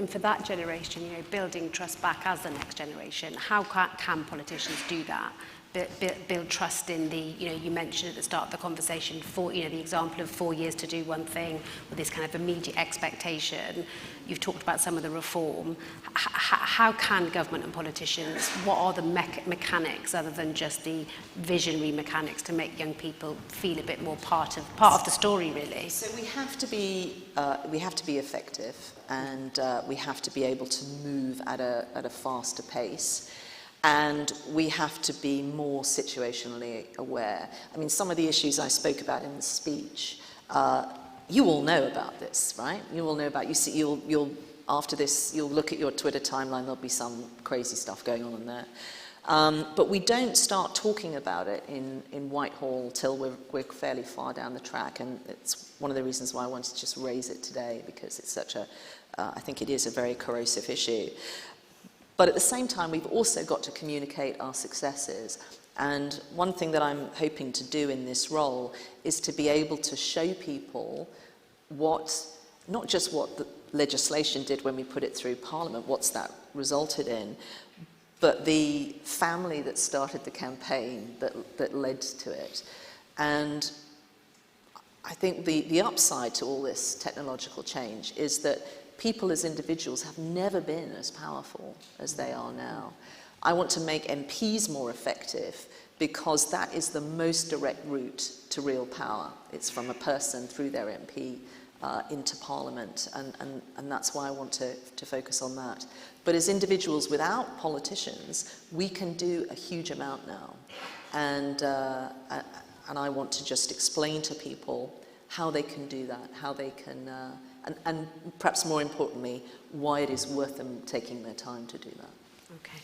and for that generation, you know, building trust back as the next generation, how can politicians do that? Build trust in the, you know, you mentioned at the start of the conversation, you know, the example of 4 years to do one thing with this kind of immediate expectation. You've talked about some of the reform. How can government and politicians, what are the mechanics other than just the visionary mechanics to make young people feel a bit more part of the story, really? So we have to be effective, and we have to be able to move at a faster pace. And we have to be more situationally aware. I mean, some of the issues I spoke about in the speech, you all know about this, right? You all know about, you'll after this, you'll look at your Twitter timeline, there'll be some crazy stuff going on in there. But we don't start talking about it in Whitehall till we're fairly far down the track, and it's one of the reasons why I wanted to just raise it today, because it's such a, I think it is a very corrosive issue. But at the same time, we've also got to communicate our successes. And one thing that I'm hoping to do in this role is to be able to show people not just what the legislation did when we put it through Parliament, what's that resulted in, but the family that started the campaign that led to it. And I think the upside to all this technological change is that people as individuals have never been as powerful as they are now. I want to make MPs more effective because that is the most direct route to real power. It's from a person through their MP into Parliament, and that's why I want to focus on that. But as individuals without politicians, we can do a huge amount now. And I want to just explain to people how they can do that, how they can and perhaps more importantly, why it is worth them taking their time to do that. Okay.